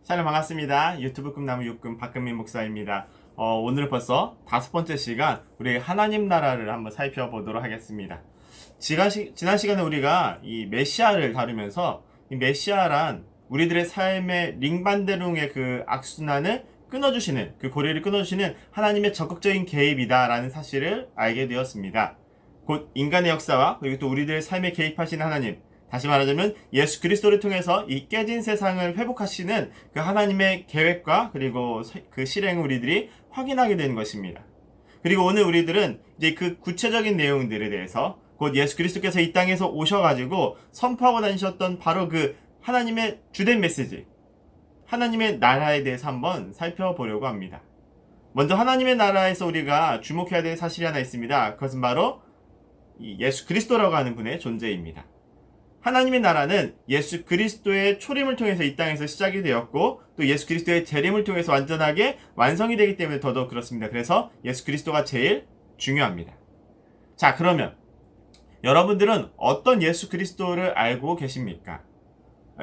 샬롬 반갑습니다. 유튜브 꿈나무 육금 박근민 목사입니다. 오늘 벌써 5번째 시간 우리 하나님 나라를 한번 살펴보도록 하겠습니다. 지난 시간에 우리가 이 메시아를 다루면서 이 메시아란 우리들의 삶의 링반대룽의 그 악순환을 끊어주시는, 그 고리를 끊어주시는 하나님의 적극적인 개입이다라는 사실을 알게 되었습니다. 곧 인간의 역사와 그리고 또 우리들의 삶에 개입하시는 하나님, 다시 말하자면 예수 그리스도를 통해서 이 깨진 세상을 회복하시는 그 하나님의 계획과 그리고 그 실행을 우리들이 확인하게 되는 것입니다. 그리고 오늘 우리들은 이제 그 구체적인 내용들에 대해서 곧 예수 그리스도께서 이 땅에서 오셔가지고 선포하고 다니셨던 바로 그 하나님의 주된 메시지, 하나님의 나라에 대해서 한번 살펴보려고 합니다. 먼저 하나님의 나라에서 우리가 주목해야 될 사실이 하나 있습니다. 그것은 바로 이 예수 그리스도라고 하는 분의 존재입니다. 하나님의 나라는 예수 그리스도의 초림을 통해서 이 땅에서 시작이 되었고 또 예수 그리스도의 재림을 통해서 완전하게 완성이 되기 때문에 더더욱 그렇습니다. 그래서 예수 그리스도가 제일 중요합니다. 자, 그러면 여러분들은 어떤 예수 그리스도를 알고 계십니까?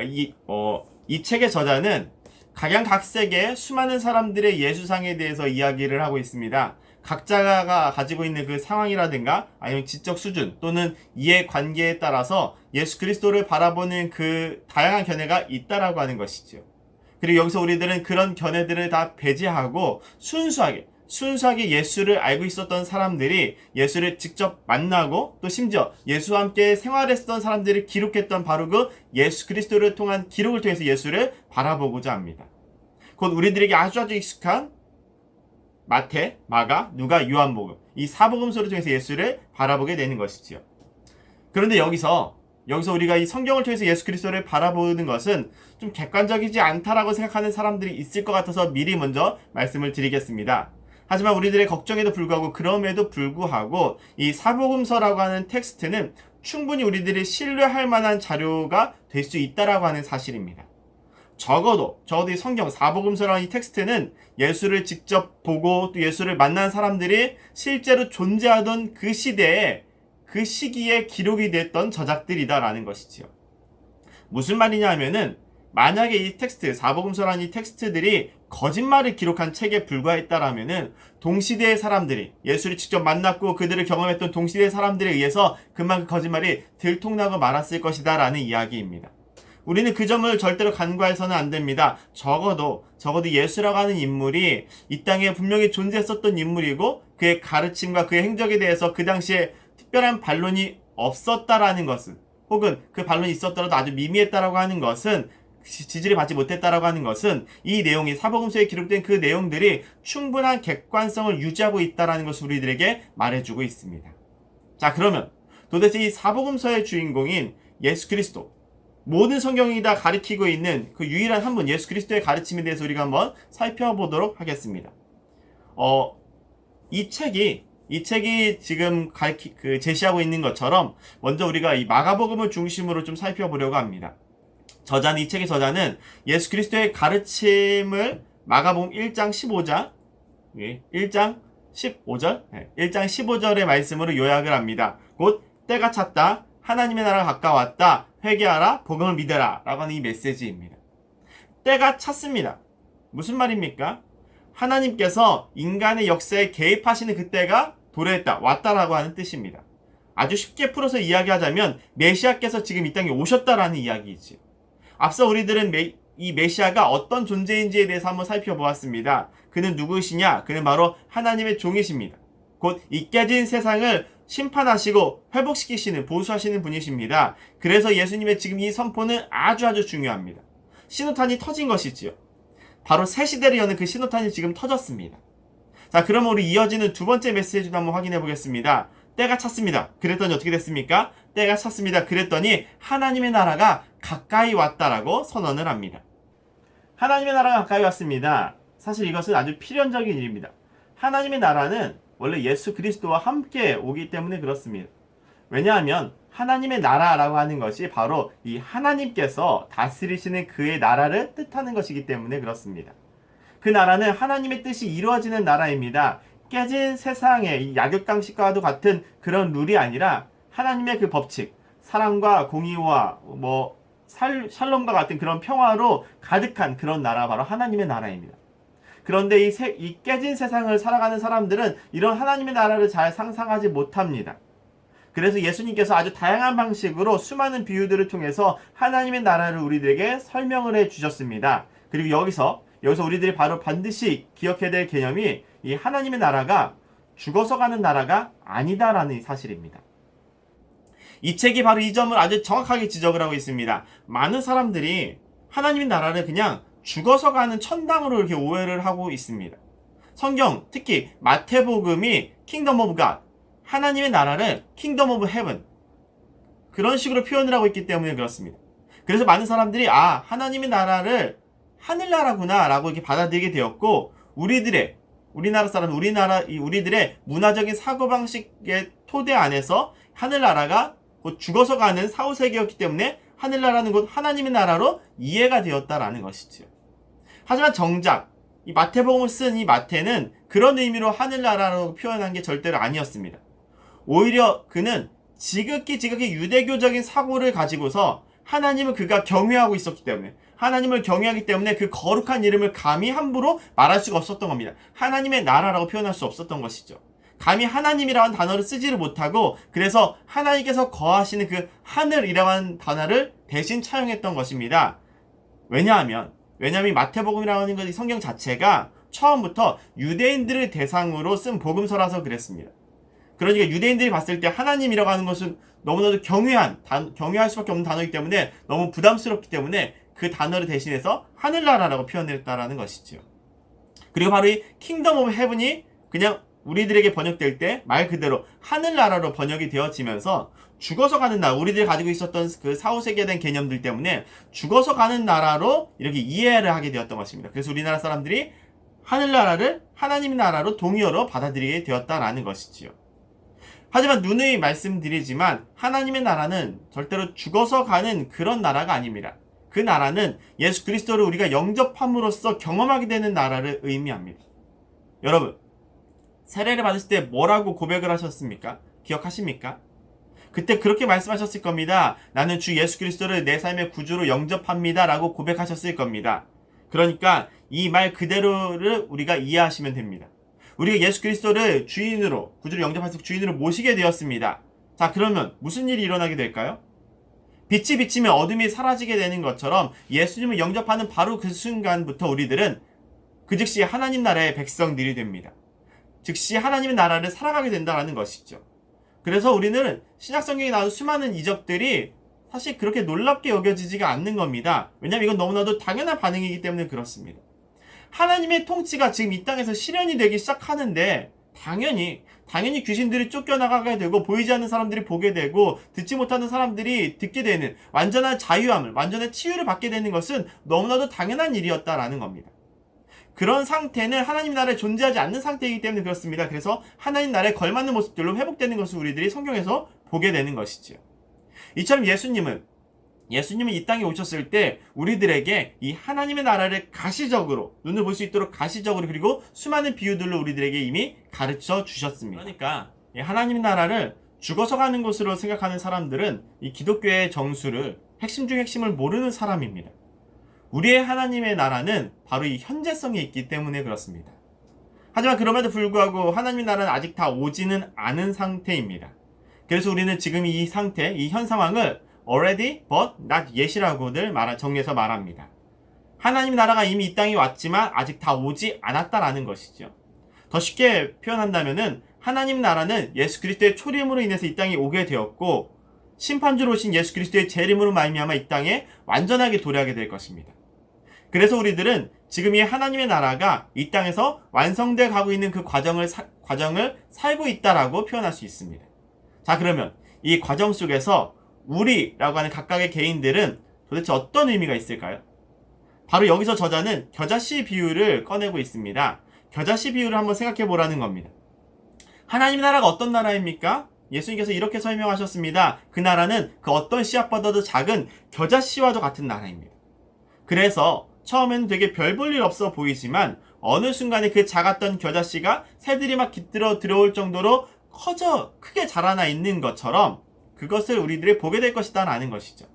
이 책의 저자는 각양각색의 수많은 사람들의 예수상에 대해서 이야기를 하고 있습니다. 각자가 가지고 있는 그 상황이라든가 아니면 지적 수준 또는 이해관계에 따라서 예수 그리스도를 바라보는 그 다양한 견해가 있다라고 하는 것이죠. 그리고 여기서 우리들은 그런 견해들을 다 배제하고 순수하게 예수를 알고 있었던 사람들이 예수를 직접 만나고 또 심지어 예수와 함께 생활했던 사람들이 기록했던 바로 그 예수 그리스도를 통한 기록을 통해서 예수를 바라보고자 합니다. 곧 우리들에게 아주 익숙한 마태, 마가, 누가, 요한복음 이 사복음서를 통해서 예수를 바라보게 되는 것이지요. 그런데 여기서 우리가 이 성경을 통해서 예수 그리스도를 바라보는 것은 좀 객관적이지 않다라고 생각하는 사람들이 있을 것 같아서 미리 먼저 말씀을 드리겠습니다. 하지만 우리들의 걱정에도 불구하고 그럼에도 불구하고 이 사복음서라고 하는 텍스트는 충분히 우리들이 신뢰할 만한 자료가 될 수 있다라고 하는 사실입니다. 적어도 이 성경 사복음서라는 이 텍스트는 예수를 직접 보고 또 예수를 만난 사람들이 실제로 존재하던 그 시대에 그 시기에 기록이 됐던 저작들이다라는 것이지요. 무슨 말이냐 하면은 만약에 이 텍스트 사복음서라는 이 텍스트들이 거짓말을 기록한 책에 불과했다라면은 동시대의 사람들이 예수를 직접 만났고 그들을 경험했던 동시대의 사람들에 의해서 그만큼 거짓말이 들통나고 말았을 것이다라는 이야기입니다. 우리는 그 점을 절대로 간과해서는 안 됩니다. 적어도 예수라고 하는 인물이 이 땅에 분명히 존재했었던 인물이고 그의 가르침과 그의 행적에 대해서 그 당시에 특별한 반론이 없었다라는 것은 혹은 그 반론이 있었더라도 아주 미미했다라고 하는 것은 지지를 받지 못했다라고 하는 것은 이 내용이 사복음서에 기록된 그 내용들이 충분한 객관성을 유지하고 있다라는 것을 우리들에게 말해주고 있습니다. 자, 그러면 도대체 이 사복음서의 주인공인 예수 그리스도 모든 성경이 다 가리키고 있는 그 유일한 한 분 예수 그리스도의 가르침에 대해서 우리가 한번 살펴보도록 하겠습니다. 이 책이 지금 제시하고 있는 것처럼 먼저 우리가 이 마가복음을 중심으로 좀 살펴보려고 합니다. 이 책의 저자는 예수 그리스도의 가르침을 마가복음 1장 15장 1장 15절의 말씀으로 요약을 합니다. 곧 때가 찼다. 하나님의 나라가 가까웠다. 회개하라. 복음을 믿어라. 라고 하는 이 메시지입니다. 때가 찼습니다. 무슨 말입니까? 하나님께서 인간의 역사에 개입하시는 그때가 도래했다. 왔다라고 하는 뜻입니다. 아주 쉽게 풀어서 이야기하자면 메시아께서 지금 이 땅에 오셨다라는 이야기이지. 앞서 우리들은 이 메시아가 어떤 존재인지에 대해서 한번 살펴보았습니다. 그는 누구시냐? 그는 바로 하나님의 종이십니다. 곧 이 깨진 세상을 심판하시고 회복시키시는 보수하시는 분이십니다. 그래서 예수님의 지금 이 선포는 아주 중요합니다. 신호탄이 터진 것이지요. 바로 새 시대를 여는 그 신호탄이 지금 터졌습니다. 자, 그럼 우리 이어지는 두 번째 메시지도 한번 확인해 보겠습니다. 때가 찼습니다. 그랬더니 어떻게 됐습니까? 때가 찼습니다. 그랬더니 하나님의 나라가 가까이 왔다라고 선언을 합니다. 하나님의 나라가 가까이 왔습니다. 사실 이것은 아주 필연적인 일입니다. 하나님의 나라는 원래 예수 그리스도와 함께 오기 때문에 그렇습니다. 왜냐하면 하나님의 나라라고 하는 것이 바로 이 하나님께서 다스리시는 그의 나라를 뜻하는 것이기 때문에 그렇습니다. 그 나라는 하나님의 뜻이 이루어지는 나라입니다. 깨진 세상의 이 약육강식과도 같은 그런 룰이 아니라 하나님의 그 법칙, 사랑과 공의와 샬롬과 같은 그런 평화로 가득한 그런 나라, 바로 하나님의 나라입니다. 그런데 이 깨진 세상을 살아가는 사람들은 이런 하나님의 나라를 잘 상상하지 못합니다. 그래서 예수님께서 아주 다양한 방식으로 수많은 비유들을 통해서 하나님의 나라를 우리들에게 설명을 해 주셨습니다. 그리고 여기서 우리들이 바로 반드시 기억해야 될 개념이 이 하나님의 나라가 죽어서 가는 나라가 아니다라는 사실입니다. 이 책이 바로 이 점을 아주 정확하게 지적을 하고 있습니다. 많은 사람들이 하나님의 나라를 그냥 죽어서 가는 천당으로 이렇게 오해를 하고 있습니다. 성경, 특히 마태복음이 킹덤 오브 갓, 하나님의 나라를 킹덤 오브 헤븐, 그런 식으로 표현을 하고 있기 때문에 그렇습니다. 그래서 많은 사람들이 하나님의 나라를 하늘나라구나 라고 이렇게 받아들이게 되었고, 우리나라 사람, 우리들의 문화적인 사고방식의 토대 안에서 하늘나라가 곧 죽어서 가는 사후세계였기 때문에 하늘나라는 곧 하나님의 나라로 이해가 되었다라는 것이죠. 하지만 정작 이 마태복음을 쓴 이 마태는 그런 의미로 하늘나라라고 표현한 게 절대로 아니었습니다. 오히려 그는 지극히 유대교적인 사고를 가지고서 하나님을 그가 경외하고 있었기 때문에, 하나님을 경외하기 때문에 그 거룩한 이름을 감히 함부로 말할 수가 없었던 겁니다. 하나님의 나라라고 표현할 수 없었던 것이죠. 감히 하나님이라는 단어를 쓰지를 못하고, 그래서 하나님께서 거하시는 그 하늘이라고 하는 단어를 대신 차용했던 것입니다. 왜냐하면 이 마태복음이라고 하는 것, 이 성경 자체가 처음부터 유대인들을 대상으로 쓴 복음서라서 그랬습니다. 그러니까 유대인들이 봤을 때 하나님이라고 하는 것은 너무나도 경외할 수밖에 없는 단어이기 때문에 너무 부담스럽기 때문에 그 단어를 대신해서 하늘나라라고 표현했다라는 것이죠. 그리고 바로 이 킹덤 오브 헤븐이 그냥 우리들에게 번역될 때 말 그대로 하늘나라로 번역이 되어지면서 죽어서 가는 나라, 우리들이 가지고 있었던 그 사후세계에 대한 개념들 때문에 죽어서 가는 나라로 이렇게 이해를 하게 되었던 것입니다. 그래서 우리나라 사람들이 하늘나라를 하나님의 나라로 동의어로 받아들이게 되었다라는 것이지요. 하지만 누누이 말씀드리지만 하나님의 나라는 절대로 죽어서 가는 그런 나라가 아닙니다. 그 나라는 예수 그리스도를 우리가 영접함으로써 경험하게 되는 나라를 의미합니다. 여러분, 세례를 받으실 때 뭐라고 고백을 하셨습니까? 기억하십니까? 그때 그렇게 말씀하셨을 겁니다. 나는 주 예수 그리스도를 내 삶의 구주로 영접합니다 라고 고백하셨을 겁니다. 그러니까 이 말 그대로를 우리가 이해하시면 됩니다. 우리가 예수 그리스도를 주인으로, 구주로 영접해서 주인으로 모시게 되었습니다. 자, 그러면 무슨 일이 일어나게 될까요? 빛이 비치면 어둠이 사라지게 되는 것처럼 예수님을 영접하는 바로 그 순간부터 우리들은 그 즉시 하나님 나라의 백성들이 됩니다. 즉시 하나님의 나라를 살아가게 된다는 것이죠. 그래서 우리는 신약성경에 나온 수많은 이적들이 사실 그렇게 놀랍게 여겨지지가 않는 겁니다. 왜냐하면 이건 너무나도 당연한 반응이기 때문에 그렇습니다. 하나님의 통치가 지금 이 땅에서 실현이 되기 시작하는데 당연히 귀신들이 쫓겨나가게 되고, 보이지 않는 사람들이 보게 되고, 듣지 못하는 사람들이 듣게 되는 완전한 자유함을, 완전한 치유를 받게 되는 것은 너무나도 당연한 일이었다라는 겁니다. 그런 상태는 하나님 나라에 존재하지 않는 상태이기 때문에 그렇습니다. 그래서 하나님 나라에 걸맞는 모습들로 회복되는 것을 우리들이 성경에서 보게 되는 것이지요. 이처럼 예수님은 이 땅에 오셨을 때 우리들에게 이 하나님의 나라를 가시적으로, 눈을 볼 수 있도록 가시적으로, 그리고 수많은 비유들로 우리들에게 이미 가르쳐 주셨습니다. 그러니까 하나님의 나라를 죽어서 가는 곳으로 생각하는 사람들은 이 기독교의 정수를, 핵심 중 핵심을 모르는 사람입니다. 우리의 하나님의 나라는 바로 이 현재성에 있기 때문에 그렇습니다. 하지만 그럼에도 불구하고 하나님의 나라는 아직 다 오지는 않은 상태입니다. 그래서 우리는 지금 이 상태, 이 현 상황을 already but not yet이라고들 정리해서 말합니다. 하나님 나라가 이미 이 땅에 왔지만 아직 다 오지 않았다라는 것이죠. 더 쉽게 표현한다면은 하나님 나라는 예수 그리스도의 초림으로 인해서 이 땅에 오게 되었고, 심판주로 오신 예수 그리스도의 재림으로 말미암아 이 땅에 완전하게 도래하게 될 것입니다. 그래서 우리들은 지금 이 하나님의 나라가 이 땅에서 완성돼 가고 있는 그 과정을 살고 있다라고 표현할 수 있습니다. 자, 그러면 이 과정 속에서 우리라고 하는 각각의 개인들은 도대체 어떤 의미가 있을까요? 바로 여기서 저자는 겨자씨 비유를 꺼내고 있습니다. 겨자씨 비유를 한번 생각해 보라는 겁니다. 하나님 나라가 어떤 나라입니까? 예수님께서 이렇게 설명하셨습니다. 그 나라는 그 어떤 씨앗보다도 작은 겨자씨와도 같은 나라입니다. 그래서 처음에는 되게 별 볼 일 없어 보이지만 어느 순간에 그 작았던 겨자씨가 새들이 막 깃들어 들어올 정도로 크게 자라나 있는 것처럼 그것을 우리들이 보게 될 것이다 라는 것이죠.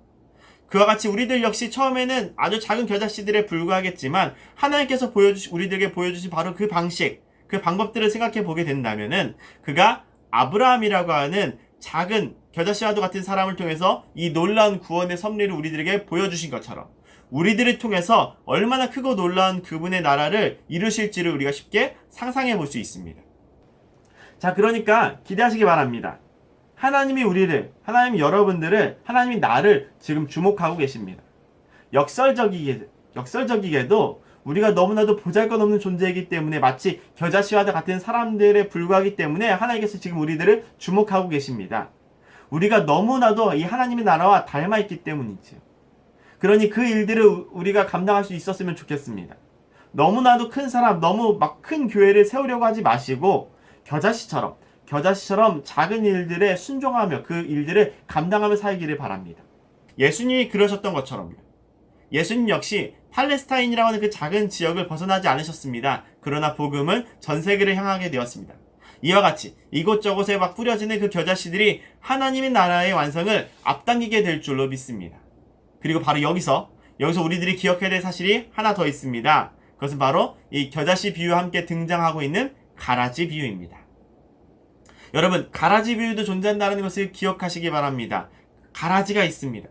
그와 같이 우리들 역시 처음에는 아주 작은 겨자씨들에 불과하겠지만 하나님께서 우리들에게 보여주신 바로 그 방식, 그 방법들을 생각해 보게 된다면은 그가 아브라함이라고 하는 작은 겨자씨와도 같은 사람을 통해서 이 놀라운 구원의 섭리를 우리들에게 보여주신 것처럼 우리들을 통해서 얼마나 크고 놀라운 그분의 나라를 이루실지를 우리가 쉽게 상상해 볼 수 있습니다. 자, 그러니까 기대하시기 바랍니다. 하나님이 여러분들을, 하나님이 나를 지금 주목하고 계십니다. 역설적이게도 우리가 너무나도 보잘것없는 존재이기 때문에 마치 겨자씨와 같은 사람들에 불과하기 때문에 하나님께서 지금 우리들을 주목하고 계십니다. 우리가 너무나도 이 하나님의 나라와 닮아있기 때문이지요. 그러니 그 일들을 우리가 감당할 수 있었으면 좋겠습니다. 너무나도 큰 사람, 너무 막 큰 교회를 세우려고 하지 마시고 겨자씨처럼 작은 일들에 순종하며 그 일들을 감당하며 살기를 바랍니다. 예수님이 그러셨던 것처럼요. 예수님 역시 팔레스타인이라고 하는 그 작은 지역을 벗어나지 않으셨습니다. 그러나 복음은 전 세계를 향하게 되었습니다. 이와 같이 이곳저곳에 막 뿌려지는 그 겨자씨들이 하나님의 나라의 완성을 앞당기게 될 줄로 믿습니다. 그리고 바로 여기서 우리들이 기억해야 될 사실이 하나 더 있습니다. 그것은 바로 이 겨자씨 비유와 함께 등장하고 있는 가라지 비유입니다. 여러분, 가라지 비유도 존재한다는 것을 기억하시기 바랍니다. 가라지가 있습니다.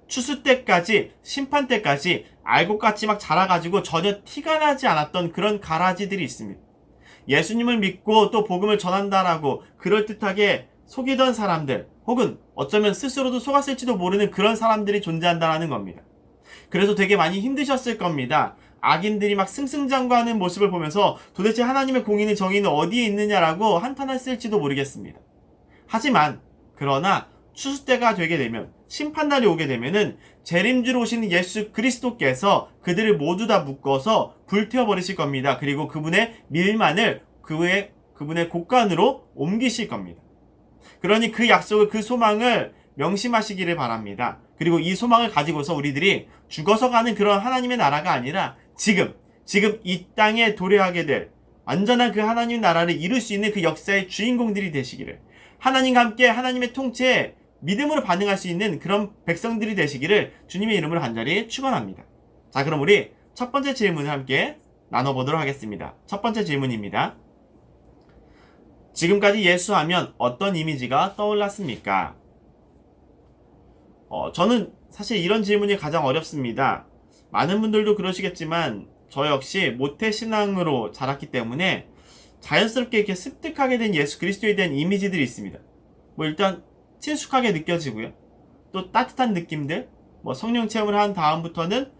추수 때까지, 심판 때까지 알곡같이 막 자라가지고 전혀 티가 나지 않았던 그런 가라지들이 있습니다. 예수님을 믿고 또 복음을 전한다라고 그럴듯하게 속이던 사람들, 혹은 어쩌면 스스로도 속았을지도 모르는 그런 사람들이 존재한다는 겁니다. 그래서 되게 많이 힘드셨을 겁니다. 악인들이 막 승승장구하는 모습을 보면서 도대체 하나님의 공의는 정의는 어디에 있느냐라고 한탄했을지도 모르겠습니다. 하지만 그러나 추수 때가 되게 되면, 심판날이 오게 되면은 재림주로 오시는 예수 그리스도께서 그들을 모두 다 묶어서 불태워버리실 겁니다. 그리고 그분의 밀만을 그분의 곳간으로 옮기실 겁니다. 그러니 그 약속을, 그 소망을 명심하시기를 바랍니다. 그리고 이 소망을 가지고서 우리들이 죽어서 가는 그런 하나님의 나라가 아니라 지금 이 땅에 도래하게 될 완전한 그 하나님 나라를 이룰 수 있는 그 역사의 주인공들이 되시기를, 하나님과 함께 하나님의 통치에 믿음으로 반응할 수 있는 그런 백성들이 되시기를 주님의 이름으로 간절히 축원합니다. 자, 그럼 우리 첫 번째 질문을 함께 나눠보도록 하겠습니다. 첫 번째 질문입니다. 지금까지 예수 하면 어떤 이미지가 떠올랐습니까? 저는 사실 이런 질문이 가장 어렵습니다. 많은 분들도 그러시겠지만 저 역시 모태신앙으로 자랐기 때문에 자연스럽게 이렇게 습득하게 된 예수 그리스도에 대한 이미지들이 있습니다. 일단 친숙하게 느껴지고요. 또 따뜻한 느낌들, 성령 체험을 한 다음부터는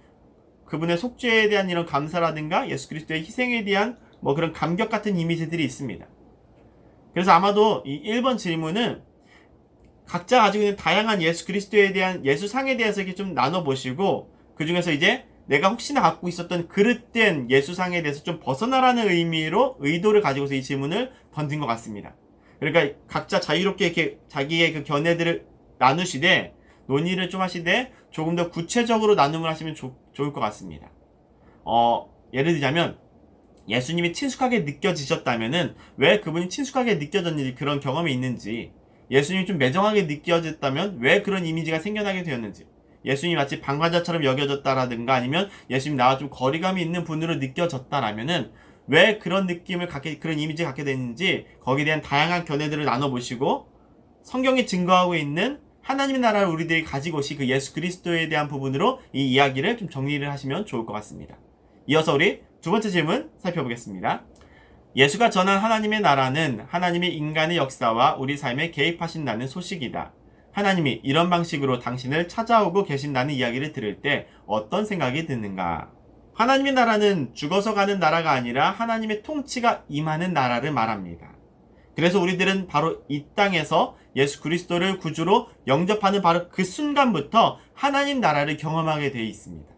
그분의 속죄에 대한 이런 감사라든가 예수 그리스도의 희생에 대한 그런 감격 같은 이미지들이 있습니다. 그래서 아마도 이 1번 질문은 각자 가지고 있는 다양한 예수 그리스도에 대한 예수상에 대해서 이렇게 좀 나눠보시고, 그 중에서 이제 내가 혹시나 갖고 있었던 그릇된 예수상에 대해서 좀 벗어나라는 의도를 가지고서 이 질문을 던진 것 같습니다. 그러니까 각자 자유롭게 이렇게 자기의 그 견해들을 나누시되, 논의를 좀 하시되 조금 더 구체적으로 나눔을 하시면 좋을 것 같습니다. 예를 들자면 예수님이 친숙하게 느껴지셨다면은 왜 그분이 친숙하게 느껴졌는지, 그런 경험이 있는지, 예수님이 좀 매정하게 느껴졌다면 왜 그런 이미지가 생겨나게 되었는지, 예수님이 마치 방관자처럼 여겨졌다라든가 아니면 예수님 나와 좀 거리감이 있는 분으로 느껴졌다라면은 왜 그런 느낌을 그런 이미지를 갖게 됐는지, 거기에 대한 다양한 견해들을 나눠보시고 성경이 증거하고 있는 하나님의 나라를 우리들이 가지고 오신 그 예수 그리스도에 대한 부분으로 이 이야기를 좀 정리를 하시면 좋을 것 같습니다. 이어서 우리 두 번째 질문 살펴보겠습니다. 예수가 전한 하나님의 나라는 하나님이 인간의 역사와 우리 삶에 개입하신다는 소식이다. 하나님이 이런 방식으로 당신을 찾아오고 계신다는 이야기를 들을 때 어떤 생각이 드는가? 하나님의 나라는 죽어서 가는 나라가 아니라 하나님의 통치가 임하는 나라를 말합니다. 그래서 우리들은 바로 이 땅에서 예수 그리스도를 구주로 영접하는 바로 그 순간부터 하나님 나라를 경험하게 되어 있습니다.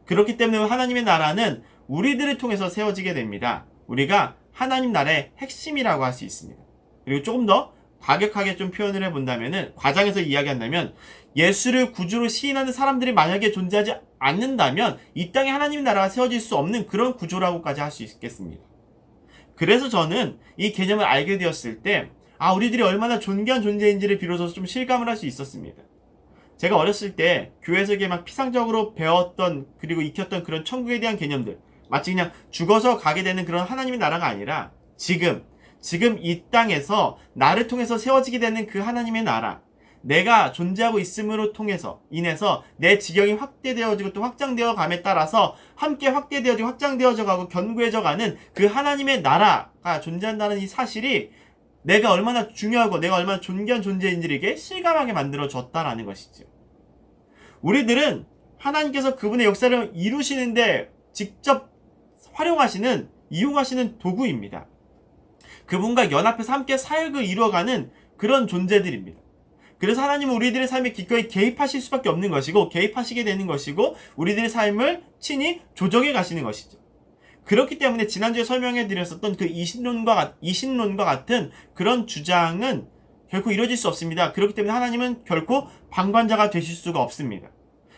그렇기 때문에 하나님의 나라는 우리들을 통해서 세워지게 됩니다. 우리가 하나님 나라의 핵심이라고 할 수 있습니다. 그리고 조금 더 과격하게 좀 표현을 해본다면은, 과장해서 이야기한다면, 예수를 구주로 시인하는 사람들이 만약에 존재하지 않는다면 이 땅에 하나님의 나라가 세워질 수 없는 그런 구조라고까지 할 수 있겠습니다. 그래서 저는 이 개념을 알게 되었을 때 우리들이 얼마나 존귀한 존재인지를 비로소 좀 실감을 할 수 있었습니다. 제가 어렸을 때 교회에서 이게 막 피상적으로 배웠던 그리고 익혔던 그런 천국에 대한 개념들, 마치 그냥 죽어서 가게 되는 그런 하나님의 나라가 아니라 지금 이 땅에서 나를 통해서 세워지게 되는 그 하나님의 나라, 내가 존재하고 있음으로 인해서 내 지경이 확대되어지고 또 확장되어 감에 따라서 함께 확대되어지고 확장되어져 가고 견고해져 가는 그 하나님의 나라가 존재한다는 이 사실이 내가 얼마나 중요하고 내가 얼마나 존귀한 존재인지를 실감하게 만들어줬다라는 것이죠. 우리들은 하나님께서 그분의 역사를 이루시는데 직접 이용하시는 도구입니다. 그분과 연합해서 함께 사역을 이루어가는 그런 존재들입니다. 그래서 하나님은 우리들의 삶에 기꺼이 개입하실 수밖에 없는 것이고, 개입하시게 되는 것이고, 우리들의 삶을 친히 조정해 가시는 것이죠. 그렇기 때문에 지난주에 설명해 드렸었던 그 이신론과 같은 그런 주장은 결코 이루어질 수 없습니다. 그렇기 때문에 하나님은 결코 방관자가 되실 수가 없습니다.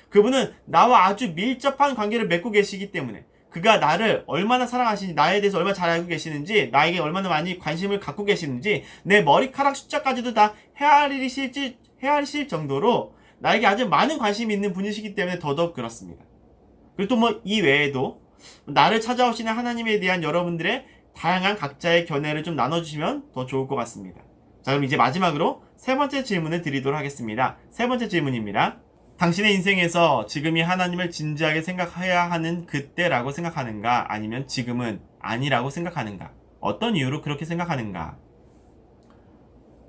그분은 나와 아주 밀접한 관계를 맺고 계시기 때문에, 그가 나를 얼마나 사랑하시는지, 나에 대해서 얼마나 잘 알고 계시는지, 나에게 얼마나 많이 관심을 갖고 계시는지, 내 머리카락 숫자까지도 다 헤아리실 정도로 나에게 아주 많은 관심이 있는 분이시기 때문에 더더욱 그렇습니다. 그리고 또 뭐 이 외에도 나를 찾아오시는 하나님에 대한 여러분들의 다양한 각자의 견해를 좀 나눠주시면 더 좋을 것 같습니다. 자, 그럼 이제 마지막으로 세 번째 질문을 드리도록 하겠습니다. 세 번째 질문입니다. 당신의 인생에서 지금이 하나님을 진지하게 생각해야 하는 그때라고 생각하는가? 아니면 지금은 아니라고 생각하는가? 어떤 이유로 그렇게 생각하는가?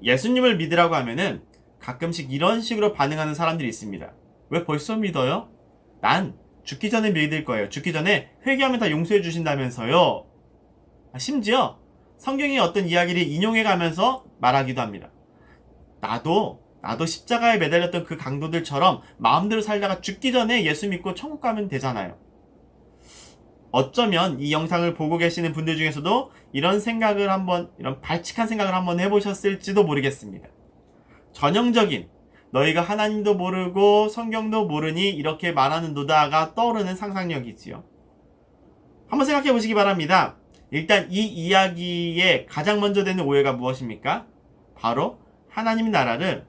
예수님을 믿으라고 하면은 가끔씩 이런 식으로 반응하는 사람들이 있습니다. 왜 벌써 믿어요? 난 죽기 전에 믿을 거예요. 죽기 전에 회개하면 다 용서해 주신다면서요. 심지어 성경의 어떤 이야기를 인용해 가면서 말하기도 합니다. 나도 십자가에 매달렸던 그 강도들처럼 마음대로 살다가 죽기 전에 예수 믿고 천국 가면 되잖아요. 어쩌면 이 영상을 보고 계시는 분들 중에서도 이런 발칙한 생각을 한번 해보셨을지도 모르겠습니다. 전형적인 너희가 하나님도 모르고 성경도 모르니 이렇게 말하는 노다가 떠오르는 상상력이지요. 한번 생각해 보시기 바랍니다. 일단 이 이야기에 가장 먼저 되는 오해가 무엇입니까? 바로 하나님의 나라를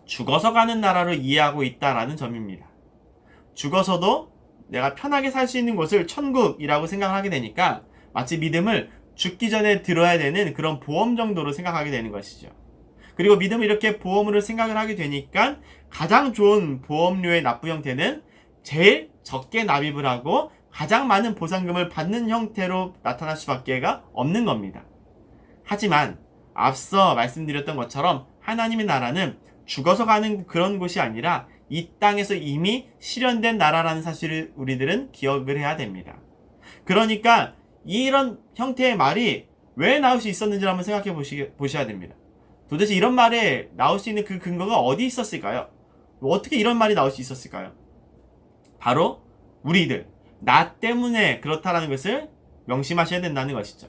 죽어서 가는 나라로 이해하고 있다라는 점입니다. 죽어서도 내가 편하게 살 수 있는 곳을 천국이라고 생각을 하게 되니까 마치 믿음을 죽기 전에 들어야 되는 그런 보험 정도로 생각하게 되는 것이죠. 그리고 믿음을 이렇게 보험으로 생각을 하게 되니까 가장 좋은 보험료의 납부 형태는 제일 적게 납입을 하고 가장 많은 보상금을 받는 형태로 나타날 수밖에 없는 겁니다. 하지만 앞서 말씀드렸던 것처럼 하나님의 나라는 죽어서 가는 그런 곳이 아니라 이 땅에서 이미 실현된 나라라는 사실을 우리들은 기억을 해야 됩니다. 그러니까 이런 형태의 말이 왜 나올 수 있었는지를 한번 생각해 보셔야 됩니다. 도대체 이런 말에 나올 수 있는 그 근거가 어디 있었을까요? 어떻게 이런 말이 나올 수 있었을까요? 바로 우리들, 나 때문에 그렇다라는 것을 명심하셔야 된다는 것이죠.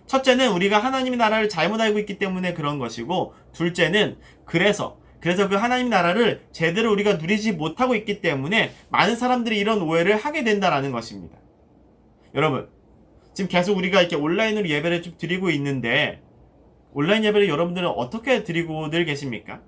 첫째는 우리가 하나님의 나라를 잘못 알고 있기 때문에 그런 것이고, 둘째는 그래서 그 하나님 나라를 제대로 우리가 누리지 못하고 있기 때문에 많은 사람들이 이런 오해를 하게 된다라는 것입니다. 여러분, 지금 계속 우리가 이렇게 온라인으로 예배를 좀 드리고 있는데, 온라인 예배를 여러분들은 어떻게 드리고들 계십니까?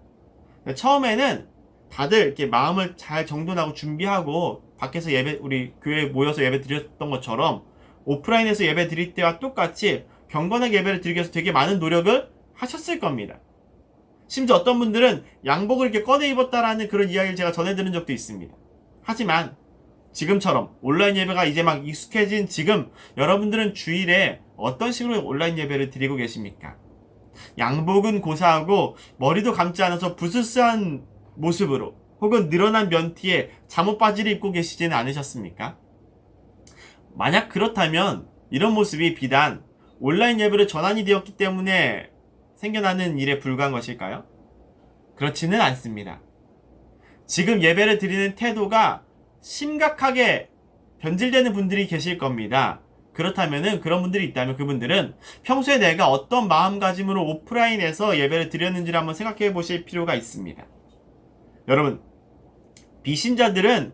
처음에는 다들 이렇게 마음을 잘 정돈하고 준비하고 밖에서 우리 교회에 모여서 예배 드렸던 것처럼 오프라인에서 예배 드릴 때와 똑같이 경건하게 예배를 드리기 위해서 되게 많은 노력을 하셨을 겁니다. 심지어 어떤 분들은 양복을 이렇게 꺼내 입었다라는 그런 이야기를 제가 전해 들은 적도 있습니다. 하지만 지금처럼 온라인 예배가 이제 막 익숙해진 지금 여러분들은 주일에 어떤 식으로 온라인 예배를 드리고 계십니까? 양복은 고사하고 머리도 감지 않아서 부스스한 모습으로 혹은 늘어난 면티에 잠옷 바지를 입고 계시지는 않으셨습니까? 만약 그렇다면 이런 모습이 비단 온라인 예배로 전환이 되었기 때문에 생겨나는 일에 불과한 것일까요? 그렇지는 않습니다. 지금 예배를 드리는 태도가 심각하게 변질되는 분들이 계실 겁니다. 그렇다면은 그런 분들이 있다면 그분들은 평소에 내가 어떤 마음가짐으로 오프라인에서 예배를 드렸는지를 한번 생각해 보실 필요가 있습니다. 여러분, 비신자들은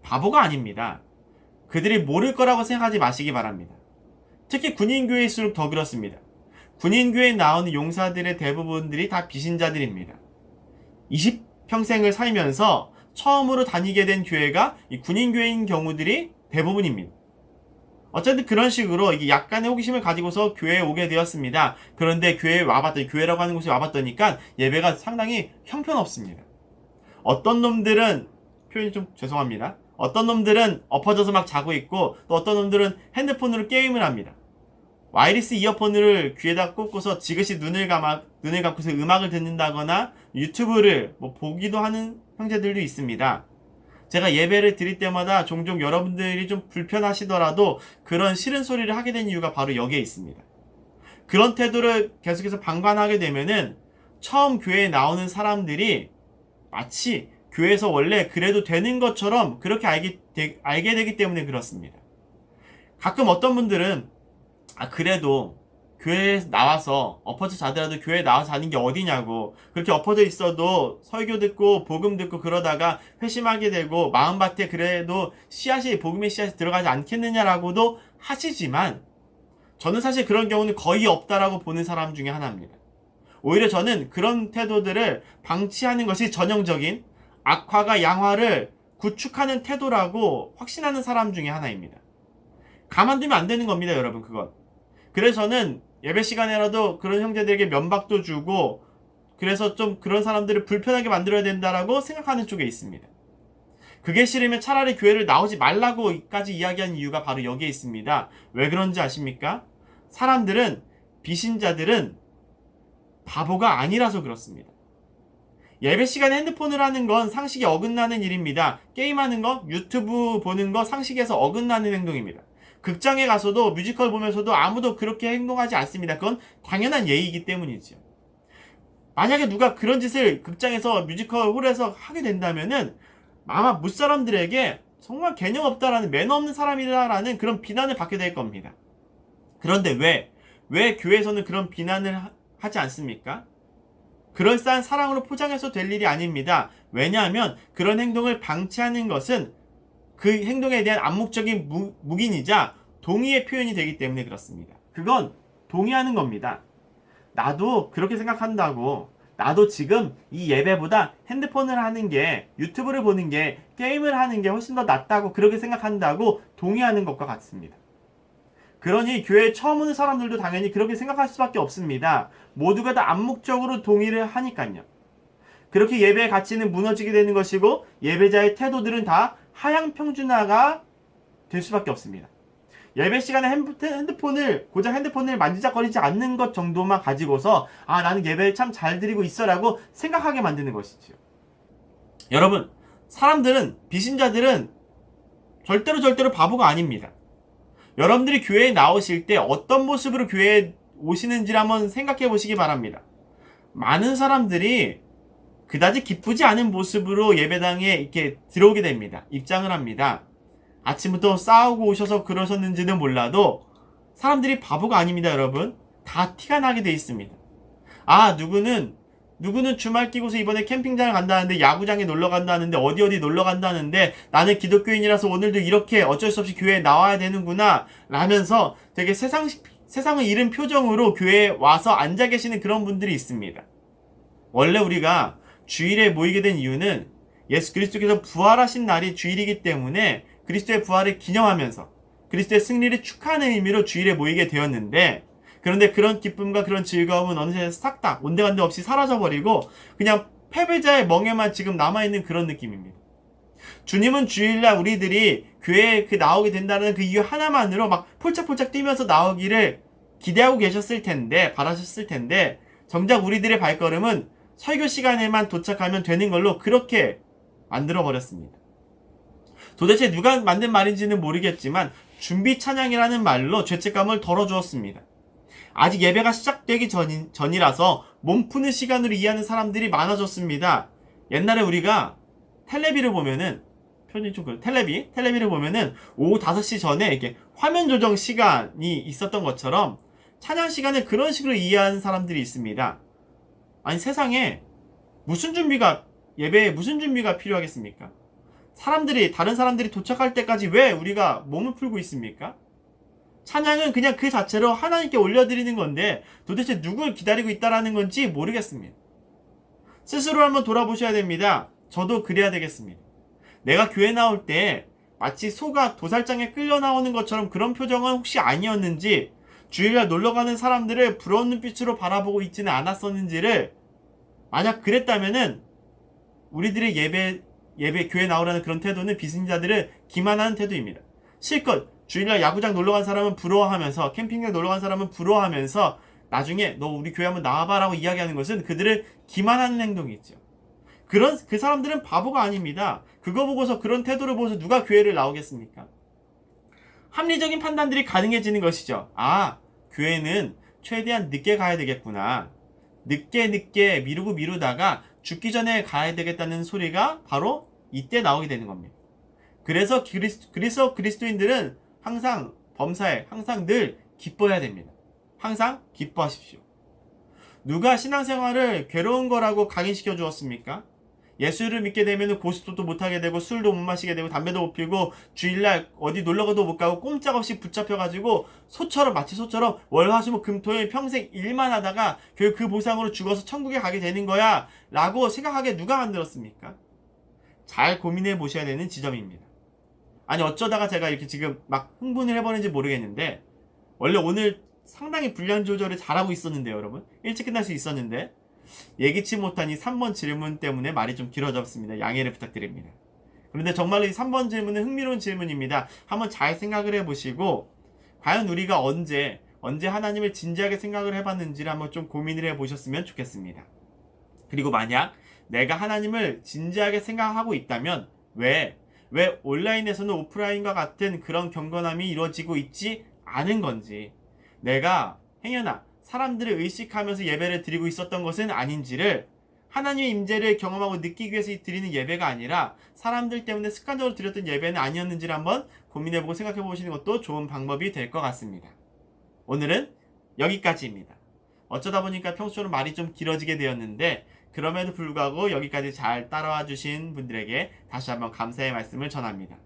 바보가 아닙니다. 그들이 모를 거라고 생각하지 마시기 바랍니다. 특히 군인교회일수록 더 그렇습니다. 군인교회에 나오는 용사들의 대부분들이 다 비신자들입니다. 평생을 살면서 처음으로 다니게 된 교회가 이 군인교회인 경우들이 대부분입니다. 어쨌든 그런 식으로 이게 약간의 호기심을 가지고서 교회에 오게 되었습니다. 그런데 교회에 와봤더니, 교회라고 하는 곳에 와봤더니까 예배가 상당히 형편없습니다. 어떤 놈들은, 표현이 좀 죄송합니다, 어떤 놈들은 엎어져서 막 자고 있고, 또 어떤 놈들은 핸드폰으로 게임을 합니다. 와이리스 이어폰을 귀에다 꽂고서 지그시 눈을 감고서 음악을 듣는다거나 유튜브를 보기도 하는 형제들도 있습니다. 제가 예배를 드릴 때마다 종종 여러분들이 좀 불편하시더라도 그런 싫은 소리를 하게 된 이유가 바로 여기에 있습니다. 그런 태도를 계속해서 방관하게 되면은 처음 교회에 나오는 사람들이 마치 교회에서 원래 그래도 되는 것처럼 그렇게 알게 되기 때문에 그렇습니다. 가끔 어떤 분들은 그래도 교회에 나와서 엎어져 자더라도 교회에 나와서 자는 게 어디냐고, 그렇게 엎어져 있어도 설교 듣고 복음 듣고 그러다가 회심하게 되고 마음밭에 그래도 복음의 씨앗이 들어가지 않겠느냐라고도 하시지만, 저는 사실 그런 경우는 거의 없다라고 보는 사람 중에 하나입니다. 오히려 저는 그런 태도들을 방치하는 것이 전형적인 악화가 양화를 구축하는 태도라고 확신하는 사람 중에 하나입니다. 가만두면 안 되는 겁니다, 여러분. 그건. 그래서 저는 예배 시간에라도 그런 형제들에게 면박도 주고, 그래서 좀 그런 사람들을 불편하게 만들어야 된다라고 생각하는 쪽에 있습니다. 그게 싫으면 차라리 교회를 나오지 말라고까지 이야기한 이유가 바로 여기에 있습니다. 왜 그런지 아십니까? 사람들은, 비신자들은 바보가 아니라서 그렇습니다. 예배 시간에 핸드폰을 하는 건 상식에 어긋나는 일입니다. 게임하는 거, 유튜브 보는 거 상식에서 어긋나는 행동입니다. 극장에 가서도 뮤지컬 보면서도 아무도 그렇게 행동하지 않습니다. 그건 당연한 예의이기 때문이죠. 만약에 누가 그런 짓을 극장에서 뮤지컬 홀에서 하게 된다면은 아마 무사람들에게 정말 개념 없다라는, 매너 없는 사람이다라는 그런 비난을 받게 될 겁니다. 그런데 왜 교회에서는 그런 비난을 하지 않습니까? 그럴싸한 사랑으로 포장해서 될 일이 아닙니다. 왜냐하면 그런 행동을 방치하는 것은 그 행동에 대한 암묵적인 묵인이자 동의의 표현이 되기 때문에 그렇습니다. 그건 동의하는 겁니다. 나도 그렇게 생각한다고, 나도 지금 이 예배보다 핸드폰을 하는 게, 유튜브를 보는 게, 게임을 하는 게 훨씬 더 낫다고 그렇게 생각한다고 동의하는 것과 같습니다. 그러니 교회에 처음 오는 사람들도 당연히 그렇게 생각할 수밖에 없습니다. 모두가 다 암묵적으로 동의를 하니까요. 그렇게 예배의 가치는 무너지게 되는 것이고, 예배자의 태도들은 다 하향평준화가 될 수밖에 없습니다. 예배 시간에 고작 핸드폰을 만지작거리지 않는 것 정도만 가지고서 나는 예배를 참 잘 드리고 있어라고 생각하게 만드는 것이죠. 여러분, 사람들은, 비신자들은 절대로 바보가 아닙니다. 여러분들이 교회에 나오실 때 어떤 모습으로 교회에 오시는지를 한번 생각해 보시기 바랍니다. 많은 사람들이 그다지 기쁘지 않은 모습으로 예배당에 이렇게 들어오게 됩니다. 입장을 합니다. 아침부터 싸우고 오셔서 그러셨는지는 몰라도 사람들이 바보가 아닙니다, 여러분. 다 티가 나게 돼 있습니다. 누구는 주말 끼고서 이번에 캠핑장을 간다는데, 야구장에 놀러 간다는데, 어디 놀러 간다는데, 나는 기독교인이라서 오늘도 이렇게 어쩔 수 없이 교회에 나와야 되는구나 라면서 되게 세상을 잃은 표정으로 교회에 와서 앉아 계시는 그런 분들이 있습니다. 원래 우리가 주일에 모이게 된 이유는 예수 그리스도께서 부활하신 날이 주일이기 때문에 그리스도의 부활을 기념하면서 그리스도의 승리를 축하하는 의미로 주일에 모이게 되었는데, 그런데 그런 기쁨과 그런 즐거움은 어느새 싹 다 온데간데 없이 사라져버리고 그냥 패배자의 멍에만 지금 남아있는 그런 느낌입니다. 주님은 주일날 우리들이 교회에 나오게 된다는 그 이유 하나만으로 막 폴짝폴짝 뛰면서 나오기를 기대하고 계셨을 텐데, 바라셨을 텐데, 정작 우리들의 발걸음은 설교 시간에만 도착하면 되는 걸로 그렇게 만들어버렸습니다. 도대체 누가 만든 말인지는 모르겠지만 준비 찬양이라는 말로 죄책감을 덜어주었습니다. 아직 예배가 시작되기 전이라서 몸 푸는 시간으로 이해하는 사람들이 많아졌습니다. 옛날에 우리가 텔레비를 보면은, 텔레비를 보면은 오후 5시 전에 이렇게 화면 조정 시간이 있었던 것처럼 찬양 시간을 그런 식으로 이해하는 사람들이 있습니다. 아니, 세상에 예배에 무슨 준비가 필요하겠습니까? 다른 사람들이 도착할 때까지 왜 우리가 몸을 풀고 있습니까? 찬양은 그냥 그 자체로 하나님께 올려드리는 건데 도대체 누굴 기다리고 있다라는 건지 모르겠습니다. 스스로 한번 돌아보셔야 됩니다. 저도 그래야 되겠습니다. 내가 교회 나올 때 마치 소가 도살장에 끌려 나오는 것처럼 그런 표정은 혹시 아니었는지, 주일날 놀러가는 사람들을 부러운 눈빛으로 바라보고 있지는 않았었는지를, 만약 그랬다면은 우리들의 예배 교회 나오라는 그런 태도는 비신자들을 기만하는 태도입니다. 실컷 주일날 야구장 놀러간 사람은 부러워하면서, 캠핑장 놀러간 사람은 부러워하면서 나중에 너 우리 교회 한번 나와봐라고 이야기하는 것은 그들을 기만하는 행동이죠. 그 사람들은 바보가 아닙니다. 그거 보고서, 그런 태도를 보고서 누가 교회를 나오겠습니까? 합리적인 판단들이 가능해지는 것이죠. 아, 교회는 최대한 늦게 가야 되겠구나. 늦게 미루다가 죽기 전에 가야 되겠다는 소리가 바로 이때 나오게 되는 겁니다. 그래서 그리스도인들은 항상 범사에 항상 늘 기뻐해야 됩니다. 항상 기뻐하십시오. 누가 신앙생활을 괴로운 거라고 각인시켜 주었습니까? 예수를 믿게 되면 고스톱도 못하게 되고, 술도 못 마시게 되고, 담배도 못 피우고, 주일날 어디 놀러가도 못 가고, 꼼짝없이 붙잡혀가지고 마치 소처럼 월화수목금토일 평생 일만 하다가 결국 그 보상으로 죽어서 천국에 가게 되는 거야 라고 생각하게 누가 만들었습니까? 잘 고민해 보셔야 되는 지점입니다. 아니, 어쩌다가 제가 이렇게 지금 막 흥분을 해버는지 모르겠는데, 원래 오늘 상당히 분량 조절을 잘하고 있었는데요, 여러분. 일찍 끝날 수 있었는데 예기치 못한 이 3번 질문 때문에 말이 좀 길어졌습니다. 양해를 부탁드립니다. 그런데 정말로 이 3번 질문은 흥미로운 질문입니다. 한번 잘 생각을 해보시고, 과연 우리가 언제 하나님을 진지하게 생각을 해봤는지를 한번 좀 고민을 해보셨으면 좋겠습니다. 그리고 만약 내가 하나님을 진지하게 생각하고 있다면 왜 온라인에서는 오프라인과 같은 그런 경건함이 이루어지고 있지 않은 건지, 내가 행여나 사람들을 의식하면서 예배를 드리고 있었던 것은 아닌지를, 하나님의 임재를 경험하고 느끼기 위해서 드리는 예배가 아니라 사람들 때문에 습관적으로 드렸던 예배는 아니었는지를 한번 고민해보고 생각해보시는 것도 좋은 방법이 될 것 같습니다. 오늘은 여기까지입니다. 어쩌다 보니까 평소처럼 말이 좀 길어지게 되었는데, 그럼에도 불구하고 여기까지 잘 따라와 주신 분들에게 다시 한번 감사의 말씀을 전합니다.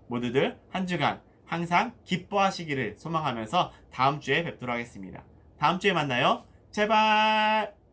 모두들 한 주간 항상 기뻐하시기를 소망하면서 다음 주에 뵙도록 하겠습니다. 다음 주에 만나요. 제발!